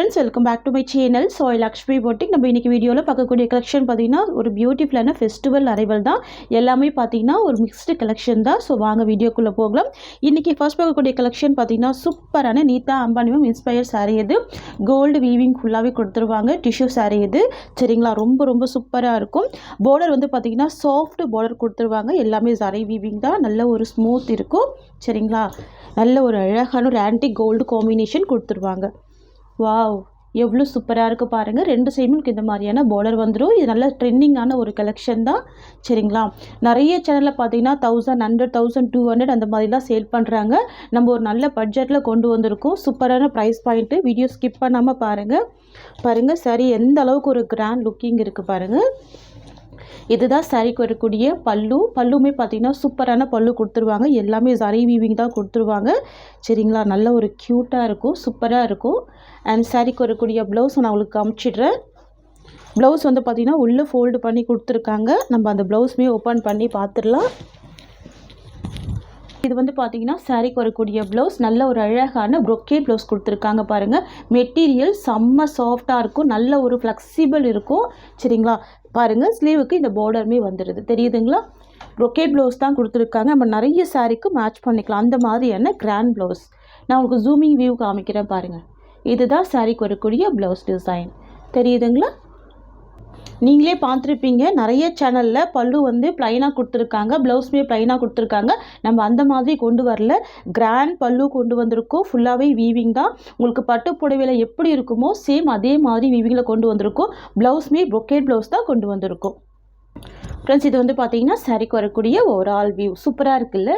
Friends, welcome back to my channel Sai Lakshmi boutique. நம்ம இன்றைக்கி வீடியோவில் பார்க்கக்கூடிய கலெக்ஷன் பார்த்திங்கன்னா ஒரு பியூட்டிஃபுல்லான ஃபெஸ்டிவல் அரைவல் தான். எல்லாமே பார்த்திங்கன்னா ஒரு மிக்ஸ்டு கலெக்ஷன் தான். ஸோ வாங்க வீடியோக்குள்ளே போகலாம். இன்றைக்கி ஃபர்ஸ்ட் பார்க்கக்கூடிய கலெக்ஷன் பார்த்திங்கன்னா சூப்பரான நீத்தா அம்பானியும் இன்ஸ்பயர் சாரீ. இது கோல்டு வீவிங் ஃபுல்லாகவே கொடுத்துருவாங்க. டிஷ்யூ சாரீ இது, சரிங்களா? ரொம்ப ரொம்ப சூப்பராக இருக்கும். பார்டர் வந்து பார்த்திங்கன்னா சாஃப்ட் பார்டர் கொடுத்துருவாங்க. எல்லாமே சரி வீவிங் தான். நல்ல ஒரு ஸ்மூத் இருக்கும், சரிங்களா? நல்ல ஒரு அழகான ஒரு ஆன்டிக் கோல்டு காம்பினேஷன் கொடுத்துருவாங்க. வாவ், எவ்வளோ சூப்பராக இருக்குது பாருங்கள். ரெண்டு சைடும் இந்த மாதிரியான பார்டர் வந்துடும். இது நல்ல ட்ரெண்டிங்கான ஒரு கலெக்ஷன் தான், சரிங்களா? நிறைய சேனலில் பார்த்தீங்கன்னா 1100, 1200 அந்த மாதிரிலாம் சேல் பண்ணுறாங்க. நம்ம ஒரு நல்ல பட்ஜெட்டில் கொண்டு வந்திருக்கோம். சூப்பரான ப்ரைஸ் பாயிண்ட்டு. வீடியோ ஸ்கிப் பண்ணாமல் பாருங்கள். சரி, எந்த அளவுக்கு ஒரு கிராண்ட் லுக்கிங் இருக்குது பாருங்கள். இதுதான் சாரிக்கு வரக்கூடிய பல்லுமே பார்த்திங்கன்னா சூப்பரான பல்லு கொடுத்துருவாங்க. எல்லாமே சரி வீவிங் தான் கொடுத்துருவாங்க, சரிங்களா? நல்ல ஒரு க்யூட்டாக இருக்கும், சூப்பராக இருக்கும். அண்ட் சாரிக்கு வரக்கூடிய ப்ளவுஸ் நான் உங்களுக்கு காமிச்சிடுறேன். ப்ளவுஸ் வந்து பார்த்திங்கன்னா உள்ளே ஃபோல்டு பண்ணி கொடுத்துருக்காங்க. நம்ம அந்த ப்ளவுஸுமே ஓப்பன் பண்ணி பார்த்துடலாம். இது வந்து பார்த்திங்கன்னா சாரிக்கு வரக்கூடிய ப்ளவுஸ். நல்ல ஒரு அழகான ப்ரொக்கேட் ப்ளவுஸ் கொடுத்துருக்காங்க பாருங்கள். மெட்டீரியல் செம்ம சாஃப்டாக இருக்கும், நல்ல ஒரு ஃப்ளெக்சிபிள் இருக்கும், சரிங்களா? பாருங்கள், ஸ்லீவுக்கு இந்த பார்டருமே வந்துடுது, தெரியுதுங்களா? ப்ரொக்கேட் ப்ளவுஸ் தான் கொடுத்துருக்காங்க. நம்ம நிறைய சாரிக்கு மேட்ச் பண்ணிக்கலாம், அந்த மாதிரியான கிராண்ட் ப்ளவுஸ். நான் உங்களுக்கு ஜூமிங் வியூ காமிக்கிறேன் பாருங்கள். இதுதான் சாரிக்கு வரக்கூடிய ப்ளவுஸ் டிசைன், தெரியுதுங்களா? நீங்களே பார்த்துருப்பீங்க, நிறைய சேனலில் பல்லு வந்து ப்ளைனாக கொடுத்துருக்காங்க, ப்ளவுஸுமே ப்ளைனாக கொடுத்துருக்காங்க. நம்ம அந்த மாதிரி கொண்டு வரல, கிராண்ட் பல்லு கொண்டு வந்திருக்கோம். ஃபுல்லாகவே வீவிங் தான். உங்களுக்கு பட்டு புடவையில் எப்படி இருக்குமோ சேம் அதே மாதிரி வீவிங்கில் கொண்டு வந்திருக்கோம். ப்ளவுஸுமே ப்ரொக்கேட் ப்ளவுஸ் தான் கொண்டு வந்திருக்கோம். ஃப்ரெண்ட்ஸ், இது வந்து பார்த்தீங்கன்னா சாரிக்கு வரக்கூடிய ஓவரால் வியூ சூப்பராக இருக்குல்ல?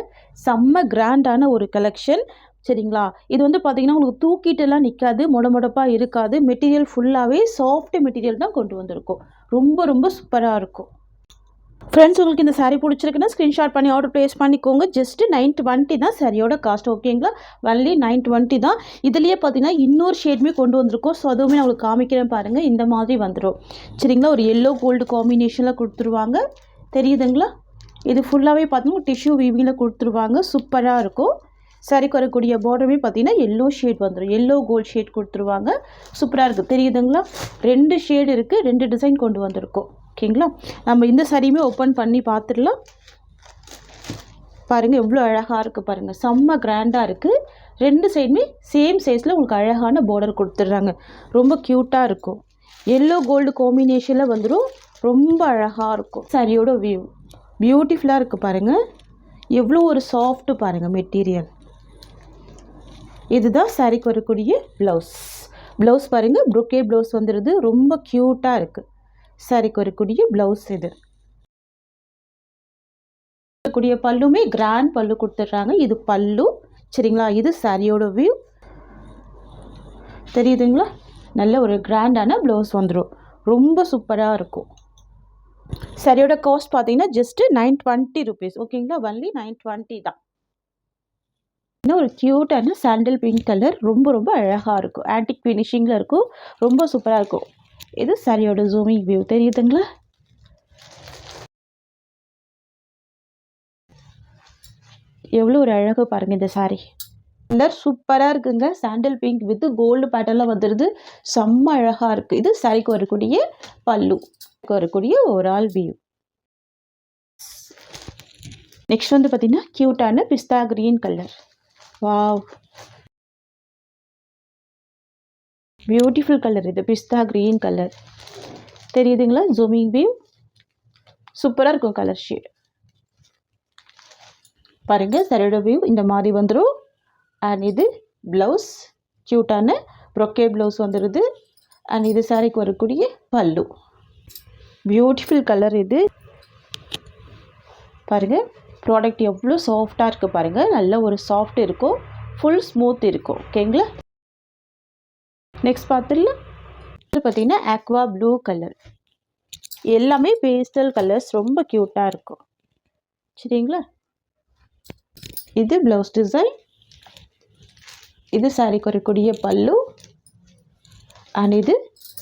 செம்ம கிராண்டான ஒரு கலெக்ஷன், சரிங்களா? இது வந்து பார்த்திங்கன்னா உங்களுக்கு தூக்கிட்டுலாம் நிற்காது, மொடப்பாக இருக்காது. மெட்டீரியல் ஃபுல்லாகவே சாஃப்ட் மெட்டீரியல் தான் கொண்டு வந்திருக்கும். ரொம்ப ரொம்ப சூப்பராக இருக்கும். ஃப்ரெண்ட்ஸ், உங்களுக்கு இந்த சாரீ பிடிச்சிருக்குன்னா ஸ்க்ரீன்ஷாட் பண்ணி ஆர்டர் ப்ளேஸ் பண்ணிக்கோங்க. ஜஸ்ட்டு 920 தான் சாரியோட காஸ்ட், ஓகேங்களா? ஒன்லி 920 தான். இதுலேயே பார்த்தீங்கன்னா இன்னொரு ஷேடுமே கொண்டு வந்திருக்கோம். ஸோ அதுவுமே நான் உங்களுக்கு காமிக்கிறேன் பாருங்கள். இந்த மாதிரி வந்துடும், சரிங்களா? ஒரு எல்லோ கோல்டு காம்பினேஷனில் கொடுத்துருவாங்க, தெரியுதுங்களா? இது ஃபுல்லாகவே பார்த்தீங்கன்னா டிஷ்யூ வீவிங்கில் கொடுத்துருவாங்க. சூப்பராக இருக்கும். சாரிக்கு வரக்கூடிய பார்டருமே பார்த்தீங்கன்னா எல்லோ ஷேட் வந்துடும், எல்லோ கோல்டு ஷேட் கொடுத்துருவாங்க. சூப்பராக இருக்குது, தெரியுதுங்களா? 2 ஷேடு இருக்குது, 2 டிசைன் கொண்டு வந்திருக்கோம், ஓகேங்களா? நம்ம இந்த சாரியுமே ஓப்பன் பண்ணி பார்த்துடலாம். பாருங்கள் எவ்வளோ அழகாக இருக்குது பாருங்கள். செம்ம கிராண்டாக இருக்குது. 2 சைடுமே சேம் சைஸில் உங்களுக்கு அழகான பார்டர் கொடுத்துட்றாங்க. ரொம்ப க்யூட்டாக இருக்கும். எல்லோ கோல்டு காம்பினேஷனில் வந்துடும். ரொம்ப அழகாக இருக்கும். சாரியோட வியூ பியூட்டிஃபுல்லாக இருக்குது பாருங்கள். எவ்வளோ ஒரு சாஃப்ட்டு பாருங்கள் மெட்டீரியல். இதுதான் சாரிக்கு வரக்கூடிய ப்ளவுஸ் பாருங்கள். ப்ரொக்கே ப்ளவுஸ் வந்துடுது. ரொம்ப க்யூட்டாக இருக்குது. சாரிக்கு வரக்கூடிய ப்ளவுஸ் இது. கூடிய பல்லுமே கிராண்ட் பல்லு கொடுத்துட்றாங்க. இது பல்லு, சரிங்களா? இது சாரியோட வியூ, தெரியுதுங்களா? நல்ல ஒரு கிராண்டான ப்ளவுஸ் வந்துடும். ரொம்ப சூப்பராக இருக்கும். சாரியோட காஸ்ட் பார்த்தீங்கன்னா ஜஸ்ட்டு 920 rupees, ஓகேங்களா? ஒன்லி 920 தான். இன்னும் ஒரு க்யூட்டான சாண்டில் பிங்க் கலர், ரொம்ப ரொம்ப அழகாக இருக்கும். ஆன்டிக் ஃபினிஷிங்கில் இருக்கும், ரொம்ப சூப்பராக இருக்கும். இது சாரியோட ஜூமிங் வியூ, தெரியுதுங்களா? எவ்வளோ ஒரு அழகு பாருங்கள். இந்த சாரி கலர் சூப்பராக இருக்குங்க. சாண்டில் பிங்க் வித் கோல்டு பேட்டர்னில் வந்துடுது. செம்ம அழகாக இருக்குது. இது சாரிக்கு வரக்கூடிய பல்லு, வரக்கூடிய ஓவரால் வியூ. நெக்ஸ்ட் வந்து பார்த்திங்கன்னா க்யூட்டான pista green colour. Wow, beautiful colour. இது பிஸ்தா க்ரீன் கலர், தெரியுதுங்களா? ஜூமிங் வியூ சூப்பராக இருக்கும். கலர் ஷேட் பாருங்கள். சாரியோட வியூ இந்த மாதிரி வந்துடும். அண்ட் இது ப்ளவுஸ், க்யூட்டான ப்ரொக்கே ப்ளவுஸ் வந்துடுது. அண்ட் இது சாரிக்கு வரக்கூடிய பல்லு, பியூட்டிஃபுல் கலர். இது பாருங்கள், ப்ராடக்ட் எவ்வளோ சாஃப்டாக இருக்குது பாருங்கள். நல்ல ஒரு சாஃப்ட் இருக்கும், ஃபுல் ஸ்மூத் இருக்கும், ஓகேங்களா? நெக்ஸ்ட் பார்த்துடலாம். இது பார்த்திங்கன்னா ஆக்வா ப்ளூ கலர். எல்லாமே பேஸ்டல் கலர்ஸ், ரொம்ப க்யூட்டாக இருக்கும், சரிங்களா? இது ப்ளவுஸ் டிசைன். இது சாரிக்கு வரக்கூடிய பல்லு. அண்ட் இது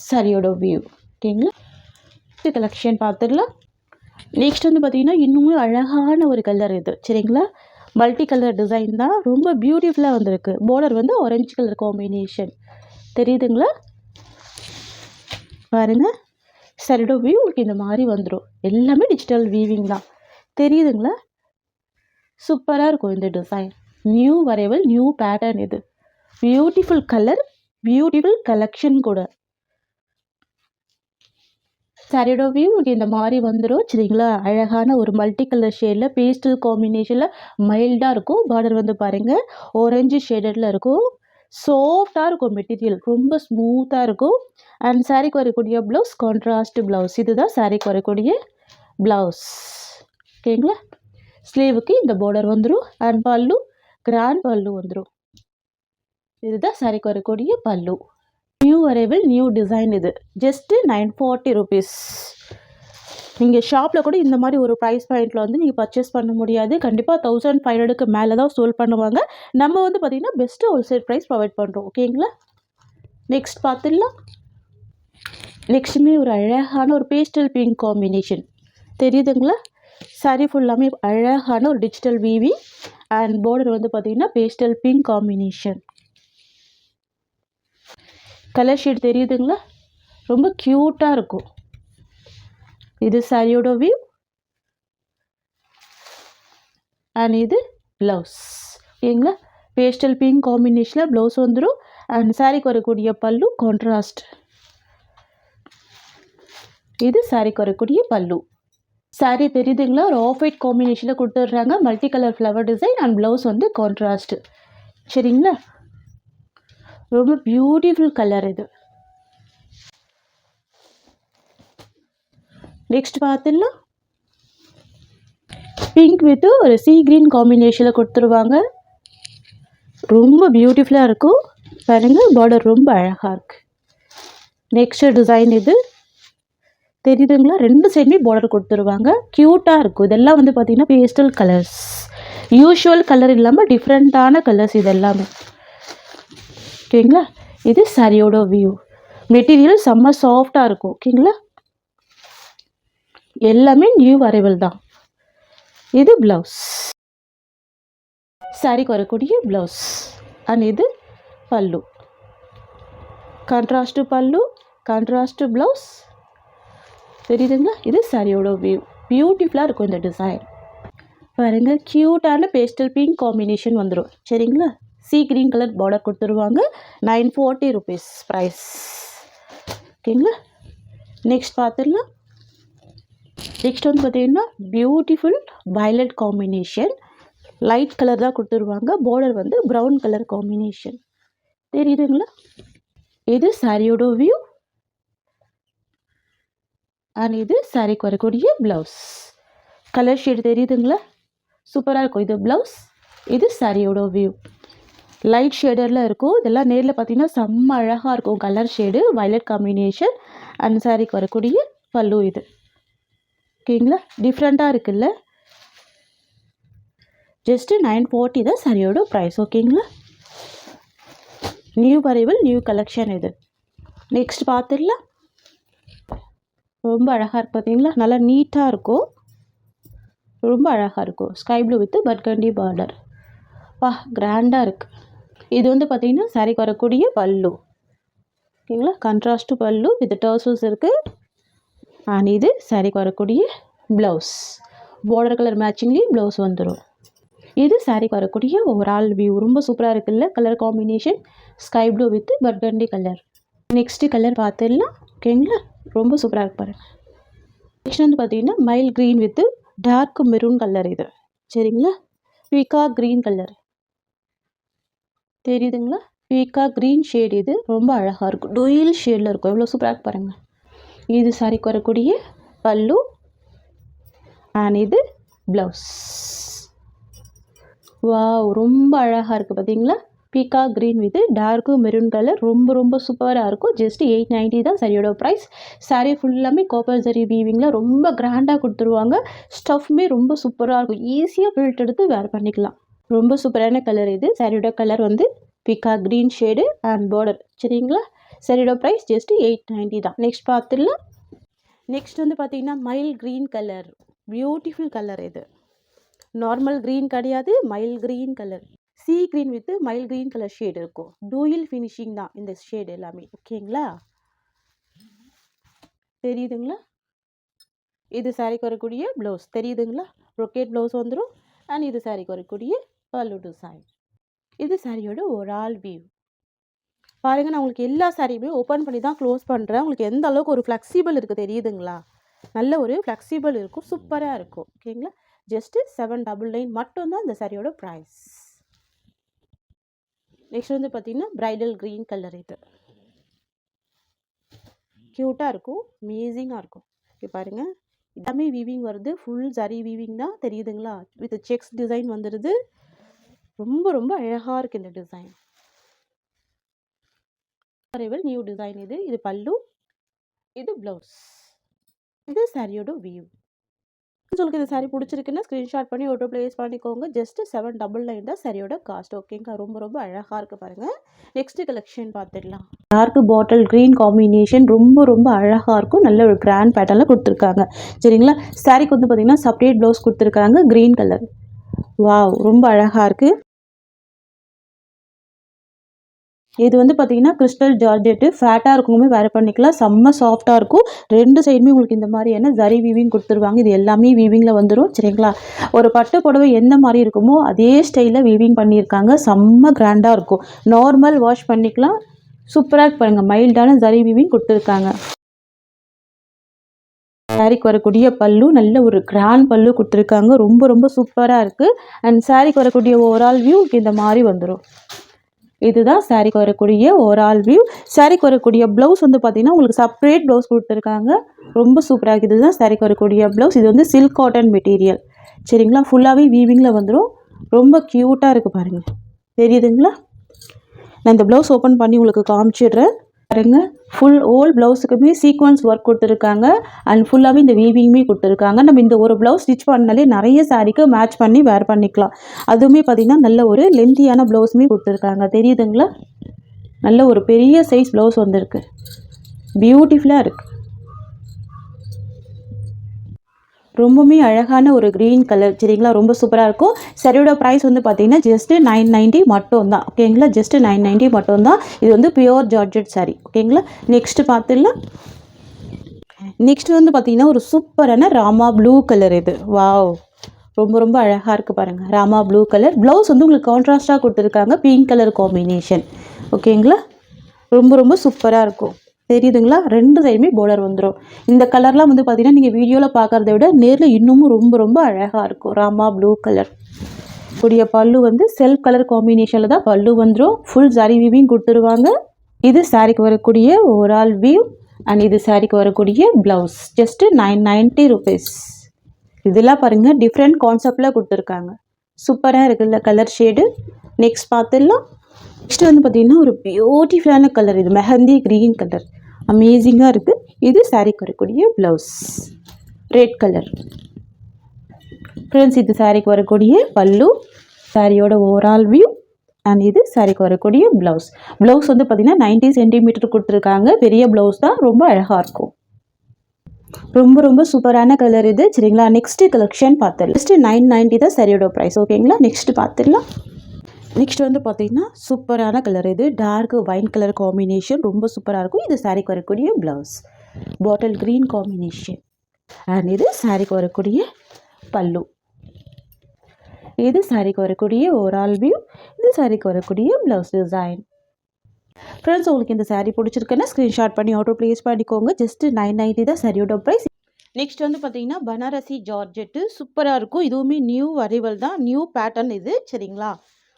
சாரியோட வியூ, ஓகேங்களா? இது கலெக்ஷன் பார்த்துடலாம். நெக்ஸ்ட் வந்து பார்த்திங்கன்னா இன்னுமே அழகான ஒரு கலர் இது, சரிங்களா? மல்டி கலர் டிசைன் தான், ரொம்ப பியூட்டிஃபுல்லாக வந்திருக்கு. பார்டர் வந்து ஆரஞ்சு கலர் காம்பினேஷன், தெரியுதுங்களா? பாருங்கள் சரியோட வியூ உங்களுக்கு இந்த மாதிரி வந்துடும். எல்லாமே டிஜிட்டல் வீவிங் தான். தெரியுதுங்களா? சூப்பராக இருக்கும் இந்த டிசைன். நியூ வரைவல், நியூ பேட்டர்ன் இது. பியூட்டிஃபுல் கலர், பியூட்டிஃபுல் கலெக்ஷன் கூட. சாரியோட வியூ உங்களுக்கு இந்த மாதிரி வந்துடும். சரிங்களா? அழகான ஒரு மல்டி கலர் ஷேடில் பேஸ்டல் காம்பினேஷனில் மைல்டாக இருக்கும். பார்டர் வந்து பாருங்கள் ஆரஞ்சு ஷேடடில் இருக்கும். சாஃப்டாக இருக்கும் மெட்டீரியல், ரொம்ப ஸ்மூத்தாக இருக்கும். அண்ட் சாரீக்கு வரக்கூடிய ப்ளவுஸ் கான்ட்ராஸ்ட் ப்ளவுஸ். இதுதான் சாரீக்கு வரக்கூடிய ப்ளவுஸ். ஓகேங்களா? ஸ்லீவுக்கு இந்த பார்டர் வந்துடும். அண்ட் பல்லு கிராண்ட் பல்லு வந்துடும். இதுதான் சாரீக்கு வரக்கூடிய பல்லு. New arrival, new design. இது ஜஸ்ட்டு 940 rupees. நீங்கள் ஷாப்பில் கூட இந்த மாதிரி ஒரு ப்ரைஸ் பாயிண்டில் வந்து நீங்கள் பர்ச்சேஸ் பண்ண முடியாது. கண்டிப்பாக 1500க்கு மேலே தான் சோல் பண்ணுவாங்க. நம்ம வந்து பார்த்திங்கன்னா பெஸ்ட்டு ஹோல்சேல் ப்ரைஸ் ப்ரொவைட் பண்ணுறோம். ஓகேங்களா? நெக்ஸ்ட் பார்த்துடலாம். நெக்ஸ்ட்டுமே ஒரு அழகான ஒரு பேஸ்டல் பிங்க் காம்பினேஷன். தெரியுதுங்களா? சாரி ஃபுல்லாமே அழகான ஒரு டிஜிட்டல் வீவிங். அண்ட் பார்டர் வந்து பார்த்திங்கன்னா pastel pink combination. Colour shade தெரியுதுங்களா? ரொம்ப க்யூட்டாக இருக்கும். இது சாரியோட வியூ. அண்ட் இது ப்ளவுஸ். ஓகேங்களா? பேஸ்டல் பிங்க் காம்பினேஷனில் ப்ளவுஸ் வந்துடும். அண்ட் சாரிக்கு வரக்கூடிய பல்லு கான்ட்ராஸ்ட். இது சாரிக்கு வரக்கூடிய பல்லு. சாரி தெரியுதுங்களா? ஒரு ஆஃப் ஒயிட் காம்பினேஷனில் கொடுத்துட்றாங்க. Multi colour flower design and blouse வந்து கான்ட்ராஸ்ட். சரிங்களா? ரொம்ப பியூட்டிஃபுல் கலர் இது. நெக்ஸ்ட் பார்த்துடலாம். பிங்க் வித் ஒரு சீ கிரீன் காம்பினேஷனில் கொடுத்துருவாங்க. ரொம்ப பியூட்டிஃபுல்லாக இருக்கும். பாருங்கள் பார்டர் ரொம்ப அழகாக இருக்குது. நெக்ஸ்ட் டிசைன் இது தெரியுதுங்களா? ரெண்டு சைடுமே பார்டர் கொடுத்துருவாங்க. க்யூட்டாக இருக்கும். இதெல்லாம் வந்து பார்த்திங்கன்னா பேஸ்டல் கலர்ஸ். யூஷுவல் கலர் இல்லாமல் டிஃப்ரெண்ட்டான கலர்ஸ் இது எல்லாமே. ஓகேங்களா? இது சாரியோட வியூ. மெட்டீரியல் செம்ம சாஃப்டாக இருக்கும். ஓகேங்களா? எல்லாமே நியூ அரைவல் தான். இது ப்ளவுஸ். சாரிக்கு வரக்கூடிய ப்ளவுஸ். அண்ட் இது பல்லு. கான்ட்ராஸ்ட் பல்லு, கான்ட்ராஸ்ட் ப்ளவுஸ். தெரியுதுங்களா? இது சாரியோட வியூ. பியூட்டிஃபுல்லாக இருக்கும் இந்த டிசைன். பாருங்கள் க்யூட்டான பேஸ்டல் பிங்க் காம்பினேஷன் வந்துடும். சரிங்களா? சீ கிரீன் கலர் பார்டர் கொடுத்துருவாங்க. 940 rupees ப்ரைஸ். ஓகேங்களா? நெக்ஸ்ட் பார்த்துடலாம். நெக்ஸ்ட் வந்து பார்த்தீங்கன்னா beautiful violet combination. Light colour தான் கொடுத்துருவாங்க. பார்டர் வந்து ப்ரௌன் கலர் காம்பினேஷன். தெரியுதுங்களா? இது சாரியோட வியூ. அண்ட் இது சாரிக்கு வரக்கூடிய ப்ளவுஸ். கலர் ஷேடு தெரியுதுங்களா? சூப்பராக இருக்கும். இது ப்ளவுஸ். இது சாரியோட வியூ. லைட் ஷேடரில் இருக்கும். இதெல்லாம் நேரில் பார்த்தீங்கன்னா செம்ம அழகாக இருக்கும். Colour shade violet combination. And சாரிக்கு வரக்கூடிய பல்லு இது. ஓகேங்களா? டிஃப்ரெண்ட்டாக இருக்குல்ல? ஜஸ்ட்டு 940 தான் சாரியோட ப்ரைஸ். ஓகேங்களா? நியூ அரைவல், நியூ கலெக்ஷன் இது. நெக்ஸ்ட் பார்த்துடலாம். ரொம்ப அழகாக இருக்குது பார்த்தீங்களா? நல்லா நீட்டாக இருக்கும். ரொம்ப அழகாக இருக்கும். Sky blue with burgundy border. கிராண்டாக இருக்குது. இது வந்து பார்த்திங்கன்னா சாரிக்கு வரக்கூடிய பல்லு. ஓகேங்களா? கான்ட்ராஸ்ட் பல்லு வித் டர்சல்ஸ் இருக்குது. அண்ட் இது சாரிக்கு வரக்கூடிய ப்ளவுஸ். பார்டர் கலர் மேட்சிங்லேயும் ப்ளவுஸ் வந்துடும். இது சாரிக்கு வரக்கூடிய ஓவரால் வியூ. ரொம்ப சூப்பராக இருக்குல்ல? Colour combination sky blue with burgundy colour. Next colour பார்த்துடலாம். ஓகேங்களா? ரொம்ப சூப்பராக இருக்கு பாருங்கள். நெக்ஸ்ட் வந்து பார்த்திங்கன்னா mild green with dark maroon colour இது. சரிங்களா? பீகா க்ரீன் கலர். தெரியுதுங்களா? பீகா க்ரீன் ஷேட். இது ரொம்ப அழகாக இருக்கும். டொயில் ஷேடில் இருக்கும். எவ்வளோ சூப்பராக இருக்கு பாருங்கள். இது சாரிக்கு வரக்கூடிய பல்லு. அண்ட் இது ப்ளவுஸ். வாவ், ரொம்ப அழகாக இருக்குது பார்த்தீங்களா? பீகா green with dark maroon colour. ரொம்ப ரொம்ப சூப்பராக இருக்கும். ஜஸ்ட் 890 தான் சாரியோட ப்ரைஸ். சாரி ஃபுல்லாமே காப்பர் ஜரி வீவிங்கில் ரொம்ப கிராண்டாக கொடுத்துருவாங்க. ஸ்டஃப்மே ரொம்ப சூப்பராக இருக்கும். ஈஸியாக பில்ட் எடுத்து வேர் பண்ணிக்கலாம். ரொம்ப சூப்பரான கலர் இது. சாரியோட கலர் வந்து Bhika green shade and border. சரிங்களா? சாரியோட ப்ரைஸ் ஜஸ்ட் 890 தான். நெக்ஸ்ட் பார்த்துடலாம். நெக்ஸ்ட் வந்து பார்த்திங்கன்னா mild green colour. Beautiful colour இது. நார்மல் க்ரீன் கிடையாது, mild green colour. Sea green with mild green colour shade இருக்கும். டூயில் ஃபினிஷிங் தான் இந்த ஷேடு எல்லாமே. ஓகேங்களா? தெரியுதுங்களா? இது சாரிக்கு வரக்கூடிய ப்ளவுஸ் தெரியுதுங்களா? ப்ரொக்கேட் ப்ளவுஸ் வந்துடும். அண்ட் இது சாரிக்கு வரக்கூடிய பல்லு டிசைன். இது சாரியோட ஓவரால் வியூ. பாருங்கள், நான் உங்களுக்கு எல்லா சாரியுமே ஓப்பன் பண்ணி தான் க்ளோஸ் பண்ணுறேன். உங்களுக்கு எந்த அளவுக்கு ஒரு ஃப்ளெக்சிபிள் இருக்குது தெரியுதுங்களா? நல்ல ஒரு ஃப்ளெக்சிபிள் இருக்கும், சூப்பராக இருக்கும். ஓகேங்களா? ஜஸ்ட்டு 799 மட்டும்தான் இந்த சாரியோட ப்ரைஸ். நெக்ஸ்ட் வந்து பார்த்தீங்கன்னா பிரைடல் க்ரீன் கலர். இது க்யூட்டாக இருக்கும், அமேசிங்காக இருக்கும். இப்போ பாருங்கள், எல்லாமே வீவிங் வருது, ஃபுல் சரி வீவிங் தான் தெரியுதுங்களா? வித் செக்ஸ் டிசைன் வந்துடுது. ரொம்ப ரொம்ப அழகாக இருக்குது இந்த டிசைன். New design. இது பல்லு, இது ப்ளவுஸ், இது சாரியோட வியூ. உங்களுக்கு இந்த சாரி பிடிச்சிருக்குன்னா ஸ்க்ரீன்ஷாட் பண்ணி ஆர்டர் ப்ளேஸ் பண்ணிக்கோங்க. ஜஸ்ட் 799 தான் சாரியோட காஸ்ட். ஓகேங்க, ரொம்ப ரொம்ப அழகாக இருக்குது பாருங்கள். நெக்ஸ்ட் கலெக்ஷன் பார்த்துடலாம். டார்க் பாட்டில் க்ரீன் காம்பினேஷன் ரொம்ப ரொம்ப அழகாக இருக்கும். நல்ல ஒரு கிராண்ட் பேட்டர்னில் கொடுத்துருக்காங்க. சரிங்களா? சாரிக்கு வந்து பார்த்தீங்கன்னா செப்பரேட் ப்ளவுஸ் கொடுத்துருக்காங்க, க்ரீன் கலர். வாவ், ரொம்ப அழகாக இருக்குது. இது வந்து பார்த்தீங்கன்னா கிறிஸ்டல் ஜார்ஜெட்டு, ஃபேட்டாக இருக்கவங்க வேறு பண்ணிக்கலாம். செம்ம சாஃப்டாக இருக்கும். ரெண்டு சைடுமே உங்களுக்கு இந்த மாதிரியான ஜரி வீவிங் கொடுத்துருவாங்க. இது எல்லாமே வீவிங்கில் வந்துடும். சரிங்களா? ஒரு பட்டு புடவை எந்த மாதிரி இருக்குமோ அதே ஸ்டைலில் வீவிங் பண்ணியிருக்காங்க. செம்ம கிராண்டாக இருக்கும். நார்மல் வாஷ் பண்ணிக்கலாம். சூப்பராக பாருங்க, மைல்டான ஜரி வீவிங் கொடுத்துருக்காங்க. சாரிக்கு வரக்கூடிய பல்லு நல்ல ஒரு கிராண்ட் பல்லு கொடுத்துருக்காங்க. ரொம்ப ரொம்ப சூப்பராக இருக்குது. அண்ட் சாரிக்கு வரக்கூடிய ஓவரால் வியூ இந்த மாதிரி வந்துடும். இதுதான் சாரிக்கு வரக்கூடிய ஓவரால் வியூ. சாரிக்கு வரக்கூடிய ப்ளவுஸ் வந்து பார்த்தீங்கன்னா உங்களுக்கு செப்பரேட் ப்ளவுஸ் கொடுத்துருக்காங்க. ரொம்ப சூப்பராக இருக்குது. இதுதான் சாரிக்கு வரக்கூடிய ப்ளவுஸ். இது வந்து சில்க் காட்டன் மெட்டீரியல். சரிங்களா? ஃபுல்லாகவே வீவிங்கில் வந்துடும். ரொம்ப க்யூட்டாக இருக்குது பாருங்கள். தெரியுதுங்களா? நான் இந்த ப்ளவுஸ் ஓப்பன் பண்ணி உங்களுக்கு காமிச்சிடுறேன் பாருங்க. ஃபுல் ஓல் ப்ளவுஸுக்குமே சீக்வன்ஸ் ஒர்க் கொடுத்துருக்காங்க. அண்ட் ஃபுல்லாகவே இந்த வீவிங்குமே கொடுத்துருக்காங்க. நம்ம இந்த ஒரு ப்ளவுஸ் ஸ்டிச் பண்ணாலே நிறைய சாரிக்கு மேட்ச் பண்ணி வேர் பண்ணிக்கலாம். அதுவுமே பார்த்திங்கன்னா நல்ல ஒரு லென்த்தியான ப்ளவுஸுமே கொடுத்துருக்காங்க. தெரியுதுங்களா? நல்ல ஒரு பெரிய சைஸ் ப்ளவுஸ் வந்திருக்கு. பியூட்டிஃபுல்லாக இருக்குது. ரொம்பவுமே அழகான ஒரு க்ரீன் கலர். சரிங்களா? ரொம்ப சூப்பராக இருக்கும். சரியோட ப்ரைஸ் வந்து பார்த்தீங்கன்னா ஜஸ்ட்டு 990 மட்டும் தான். ஓகேங்களா? ஜஸ்ட்டு 990 மட்டும் தான். இது வந்து பியோர் ஜார்ஜெட் சாரி. ஓகேங்களா? நெக்ஸ்ட்டு பார்த்துடலாம். நெக்ஸ்ட் வந்து பார்த்தீங்கன்னா ஒரு சூப்பரான ராமா ப்ளூ கலர். இது வாவ், ரொம்ப ரொம்ப அழகாக இருக்குது பாருங்கள். Rama blue colour. ப்ளவுஸ் வந்து உங்களுக்கு கான்ட்ராஸ்ட்டாக கொடுத்துருக்காங்க, பிங்க் கலர் காம்பினேஷன். ஓகேங்களா? ரொம்ப ரொம்ப சூப்பராக இருக்கும். தெரியுதுங்களா? ரெண்டு சைடுமே பார்டர் வந்துடும். இந்த கலர்லாம் வந்து பார்த்தீங்கன்னா நீங்கள் வீடியோவில் பார்க்குறத விட நேரில் இன்னமும் ரொம்ப ரொம்ப அழகாக இருக்கும். ராமா ப்ளூ கலர் கூடிய பல்லு வந்து செல்ஃப் கலர் காம்பினேஷனில் தான் பல்லு வந்துடும். ஃபுல் சாரி வீவிங் கொடுத்துருவாங்க. இது சாரிக்கு வரக்கூடிய ஓவரால் வியூ. அண்ட் இது சாரிக்கு வரக்கூடிய ப்ளவுஸ். Just 990 rupees. இதெல்லாம் பாருங்கள், டிஃப்ரெண்ட் கான்செப்டில் கொடுத்துருக்காங்க. சூப்பராக இருக்குல்ல கலர் ஷேடு. நெக்ஸ்ட் பார்த்துடலாம். நெக்ஸ்ட் வந்து பார்த்திங்கன்னா ஒரு பியூட்டிஃபுல்லான கலர். இது மெஹந்தி க்ரீன் கலர். அமேசிங்காக இருக்குது. இது சாரிக்கு வரக்கூடிய ப்ளவுஸ், ரெட் கலர். ஃப்ரெண்ட்ஸ், இது சாரிக்கு வரக்கூடிய பல்லு, சாரியோட ஓவரால் வியூ. அண்ட் இது சாரிக்கு வரக்கூடிய ப்ளவுஸ். ப்ளவுஸ் வந்து பார்த்திங்கன்னா 90 சென்டிமீட்டர் கொடுத்துருக்காங்க. பெரிய ப்ளவுஸ் தான், ரொம்ப அழகாக இருக்கும். ரொம்ப ரொம்ப சூப்பரான கலர் இது. சரிங்களா? நெக்ஸ்ட்டு கலெக்ஷன் பார்த்துடலாம். ஜஸ்ட்டு 990 தான் சாரியோட ப்ரைஸ். ஓகேங்களா? நெக்ஸ்ட் பார்த்துடலாம். நெக்ஸ்ட் வந்து பார்த்தீங்கன்னா சூப்பரான கலர். இது டார்க் வைன் கலர் காம்பினேஷன். ரொம்ப சூப்பராக இருக்கும். இது சாரிக்கு வரக்கூடிய blouse, bottle green combination. And இது சாரிக்கு வரக்கூடிய பல்லு. இது சாரிக்கு வரக்கூடிய ஓவரால் வியூ. இது சாரிக்கு வரக்கூடிய ப்ளவுஸ் டிசைன். ஃப்ரெண்ட்ஸ், உங்களுக்கு இந்த சாரீ பிடிச்சிருக்குன்னா ஸ்க்ரீன்ஷாட் பண்ணி ஆர்டர் ப்ளேஸ் பண்ணிக்கோங்க. ஜஸ்ட்டு 990 தான் சாரியோட ப்ரைஸ். நெக்ஸ்ட் வந்து பார்த்தீங்கன்னா பனாரசி ஜார்ஜெட்டு. சூப்பராக இருக்கும். இதுவுமே நியூ அரைவல் தான், நியூ பேட்டர்ன் இது. சரிங்களா?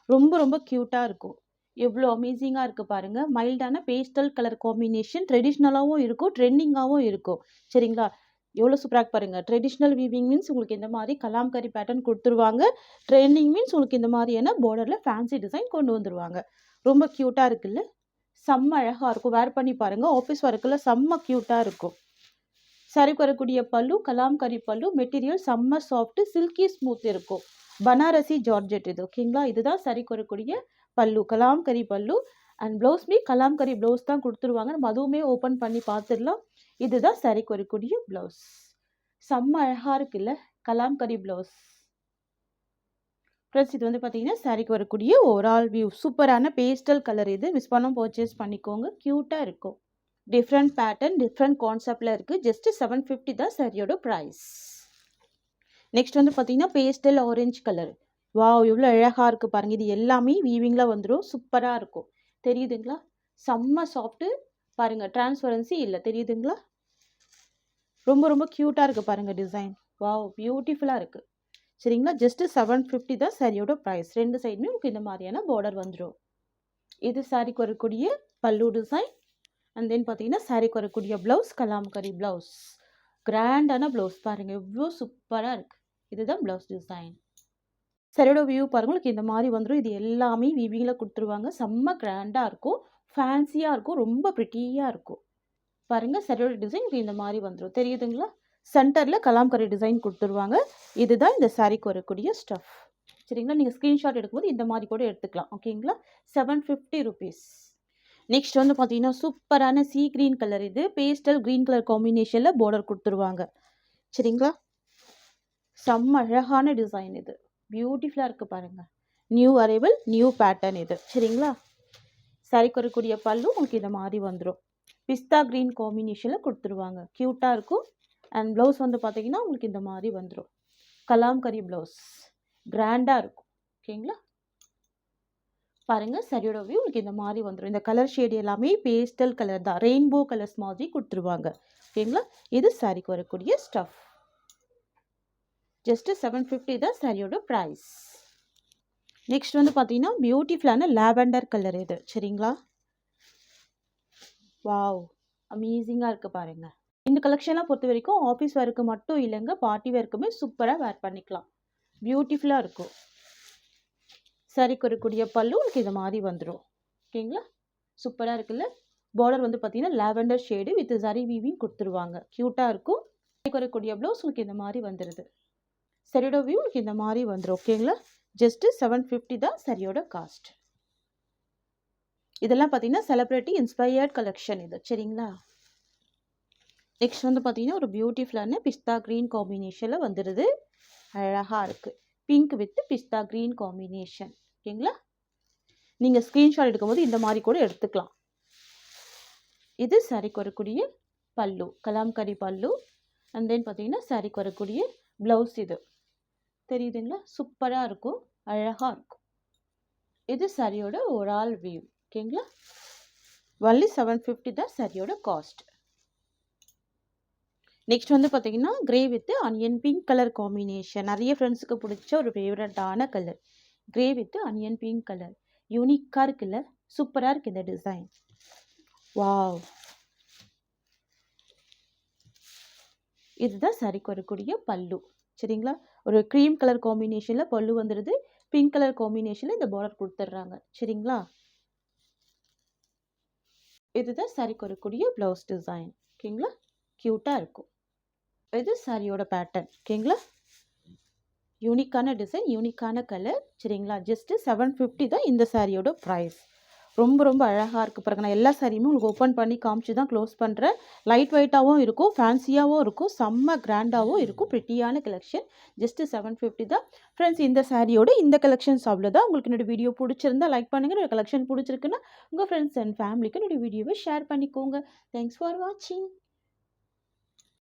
ரொம்ப ரொம்ப க்யூட்டாக இருக்கும். எவ்வளோ அமேசிங்காக இருக்குது பாருங்கள். மைல்டான பேஸ்டல் கலர் காம்பினேஷன். ட்ரெடிஷ்னலாகவும் இருக்கும், ட்ரெண்டிங்காகவும் இருக்கும். சரிங்களா? எவ்வளோ சூப்பராக பாருங்கள். ட்ரெடிஷ்னல் வீவிங் மீன்ஸ் உங்களுக்கு இந்த மாதிரி கலாம்கரி பேட்டர்ன் கொடுத்துருவாங்க. ட்ரெண்டிங் மீன்ஸ் உங்களுக்கு இந்த மாதிரியான பார்டரில் ஃபேன்சி டிசைன் கொண்டு வந்துடுவாங்க. ரொம்ப க்யூட்டாக இருக்குல்ல? செம்ம அழகாக இருக்கும். வேர் பண்ணி பாருங்கள். ஆஃபீஸ் ஒர்க்கில் செம்ம க்யூட்டாக இருக்கும். சாரிக்கு வரக்கூடிய பல்லு கலாம்கரி பல்லு. மெட்டீரியல் செம்ம சாஃப்ட், சில்கி ஸ்மூத் இருக்கும். பனாரசி ஜார்ஜெட் இது. ஓகேங்களா? இதுதான் சாரிக்கு வரக்கூடிய பல்லு, கலாம்கரி பல்லு. அண்ட் ப்ளவுஸ்மே கலாம்கரி ப்ளவுஸ் தான் கொடுத்துருவாங்க. நம்ம அதுவுமே ஓப்பன் பண்ணி பார்த்துடலாம். இதுதான் சாரிக்கு வரக்கூடிய ப்ளவுஸ். செம்ம அழகாக இருக்குல்ல? கலாம்கரி ப்ளவுஸ். ப்ளஸ் இது வந்து பார்த்தீங்கன்னா சாரிக்கு வரக்கூடிய ஓவரால் வியூ. சூப்பரான பேஸ்டல் கலர். இது மிஸ் பண்ணாமல் பர்ச்சேஸ் பண்ணிக்கோங்க. க்யூட்டாக இருக்கும். டிஃப்ரெண்ட் பேட்டர்ன் டிஃப்ரெண்ட் கான்செப்டில் இருக்குது. ஜஸ்ட்டு 750 தான் சாரியோட ப்ரைஸ். நெக்ஸ்ட் வந்து பார்த்தீங்கன்னா பேஸ்டல் ஆரஞ்சு கலர். வாவ் எவ்வளோ அழகாக இருக்குது பாருங்கள். இது எல்லாமே வீவிங்கில் வந்துடும். சூப்பராக இருக்கும். தெரியுதுங்களா? செம்ம சாஃப்ட்டு பாருங்கள். டிரான்ஸ்பரன்சி இல்லை. தெரியுதுங்களா? ரொம்ப ரொம்ப க்யூட்டாக இருக்குது பாருங்கள் டிசைன். வாவ் பியூட்டிஃபுல்லாக இருக்குது. சரிங்களா? ஜஸ்ட்டு 750 தான் சாரியோட ப்ரைஸ். ரெண்டு சைடுமே உங்களுக்கு இந்த மாதிரியான பார்டர் வந்துடும். இது சாரிக்கு வரக்கூடிய பல்லு டிசைன். அண்ட் தென் பார்த்தீங்கன்னா சாரிக்கு வரக்கூடிய ப்ளவுஸ் கலாம்கரி ப்ளவுஸ். கிராண்டான ப்ளவுஸ் பாருங்கள் எவ்வளோ சூப்பராக இருக்குது. இதுதான் ப்ளவுஸ் டிசைன். சாரியோட வியூ பாருங்கள். உங்களுக்கு இந்த மாதிரி வந்துடும். இது எல்லாமே வீவிங்கில் கொடுத்துருவாங்க. செம்ம கிராண்டாக இருக்கும். ஃபேன்சியாக இருக்கும். ரொம்ப ப்ரிட்டியாக இருக்கும். பாருங்கள் சாரியோட டிசைன் உங்களுக்கு இந்த மாதிரி வந்துடும். தெரியுதுங்களா? சென்டரில் கலாம்கரி டிசைன் கொடுத்துருவாங்க. இதுதான் இந்த சாரிக்கு வரக்கூடிய ஸ்டஃப். சரிங்களா? நீங்கள் ஸ்க்ரீன்ஷாட் எடுக்கும்போது இந்த மாதிரி கூட எடுத்துக்கலாம். ஓகேங்களா? 750 ருபீஸ். நெக்ஸ்ட் வந்து பார்த்தீங்கன்னா சூப்பரான சீ க்ரீன் கலர். இது பேஸ்டல் க்ரீன் கலர் காம்பினேஷனில் பார்டர் கொடுத்துருவாங்க. சரிங்களா? செம்ம அழகான டிசைன். இது பியூட்டிஃபுல்லாக இருக்குது பாருங்கள். நியூ அரைவல் நியூ பேட்டர்ன் இது. சரிங்களா? சாரிக்கு வரக்கூடிய பல்லு உங்களுக்கு இந்த மாதிரி வந்துடும். பிஸ்தா க்ரீன் காம்பினேஷனில் கொடுத்துருவாங்க. க்யூட்டாக இருக்கும். அண்ட் ப்ளவுஸ் வந்து பார்த்தீங்கன்னா உங்களுக்கு இந்த மாதிரி வந்துடும். கலாம்கரி ப்ளவுஸ் கிராண்டாக இருக்கும். ஓகேங்களா? பாருங்கள் சாரியோட வியூ உங்களுக்கு இந்த மாதிரி வந்துடும். இந்த கலர் ஷேடு எல்லாமே பேஸ்டல் கலர் தான். ரெயின்போ கலர்ஸ் மாதிரி கொடுத்துருவாங்க. ஓகேங்களா? இது சாரிக்கு வரக்கூடிய ஸ்டஃப். ஜஸ்ட்டு 750 தான் சாரியோட ப்ரைஸ். நெக்ஸ்ட் வந்து பார்த்தீங்கன்னா பியூட்டிஃபுல்லான லாவெண்டர் கலர் இது. சரிங்களா? வாவ் அமேசிங்காக இருக்குது பாருங்கள். இந்த கலெக்ஷன்லாம் பொறுத்த வரைக்கும் ஆஃபீஸ் வேருக்கு மட்டும் இல்லைங்க, பார்ட்டி வேருக்குமே சூப்பராக வேர் பண்ணிக்கலாம். பியூட்டிஃபுல்லாக இருக்கும். சாரிக்கு வரக்கூடிய பல்லு உங்களுக்கு இந்த மாதிரி வந்துடும். ஓகேங்களா? சூப்பராக இருக்குல்ல? பார்டர் வந்து பார்த்தீங்கன்னா லாவெண்டர் ஷேடு வித் சரி வீவிங் கொடுத்துருவாங்க. க்யூட்டாக இருக்கும். சாரிக்கு வரக்கூடிய ப்ளவுஸ் உங்களுக்கு இந்த மாதிரி வந்துடுது. சரியோட வியூ உங்களுக்கு இந்த மாதிரி வந்துடும். ஓகேங்களா? ஜஸ்ட்டு 750 தான் சரியோட காஸ்ட். இதெல்லாம் பார்த்தீங்கன்னா செலிப்ரிட்டி இன்ஸ்பயர்ட் கலெக்ஷன் இது. சரிங்களா? நெக்ஸ்ட் வந்து பார்த்தீங்கன்னா ஒரு பியூட்டிஃபுல்லான பிஸ்தா க்ரீன் காம்பினேஷனில் வந்துடுது. அழகாக இருக்குது. Pink with pista green combination. ஓகேங்களா? நீங்கள் ஸ்க்ரீன்ஷாட் எடுக்கும்போது இந்த மாதிரி கூட எடுத்துக்கலாம். இது சாரிக்கு வரக்கூடிய பல்லு கலாம்கரி பல்லு. அண்ட் தென் பார்த்தீங்கன்னா சாரிக்கு வரக்கூடிய ப்ளவுஸ் இது. தெரியுதுங்களா? சூப்பராக இருக்கும். அழகாக இருக்கும். இது சாரியோட ஒரு ஆல் வியூ. ஓகேங்களா? ஒன்லி 750 தான் சாரியோட காஸ்ட். நெக்ஸ்ட் வந்து பார்த்தீங்கன்னா grey with onion pink colour combination. நிறைய ஃப்ரெண்ட்ஸுக்கு பிடிச்ச ஒரு ஃபேவரட்டான colour. Grey with onion pink colour. யூனிக்காக இருக்குல்ல? சூப்பராக இருக்குது இந்த டிசைன். வாவ் இதுதான் சாரிக்கு வரக்கூடிய பல்லு. சரிங்களா? ஒரு க்ரீம் கலர் காம்பினேஷனில் பல்லு வந்துடுது. பிங்க் கலர் காம்பினேஷனில் இந்த பார்டர் கொடுத்துட்றாங்க. சரிங்களா? இதுதான் சாரிக்கு வரக்கூடிய ப்ளவுஸ் டிசைன். ஓகேங்களா? க்யூட்டாக இருக்கும். இது சாரியோட பேட்டர்ன். ஓகேங்களா? யூனிக்கான டிசைன் யூனிக்கான கலர். சரிங்களா? ஜஸ்ட்டு 750 தான் இந்த சாரியோட ப்ரைஸ். ரொம்ப ரொம்ப அழகாக இருக்குது பாருங்க. நான் எல்லா சாரியுமே உங்களுக்கு ஓப்பன் பண்ணி காமிச்சு தான் க்ளோஸ் பண்ணுறேன். லைட் வெயிட்டாகவும் இருக்கும், ஃபேன்சியாகவும் இருக்கும், செம்ம கிராண்டாகவும் இருக்கும். ப்ரிட்டியான கலெக்ஷன். ஜஸ்ட்டு 750 தான் ஃப்ரெண்ட்ஸ். இந்த சாரியோட இந்த கலெக்ஷன்ஸ் அவ்வளோதான். உங்களுக்கு என்னோடய வீடியோ பிடிச்சிருந்தா லைக் பண்ணுங்கள். என்னோடய கலெக்ஷன் பிடிச்சிருக்குன்னா உங்கள் ஃப்ரெண்ட்ஸ் அண்ட் ஃபேமிலிக்கு என்னோடய வீடியோவை ஷேர் பண்ணிக்கோங்க. தேங்க்ஸ் ஃபார் வாட்சிங்.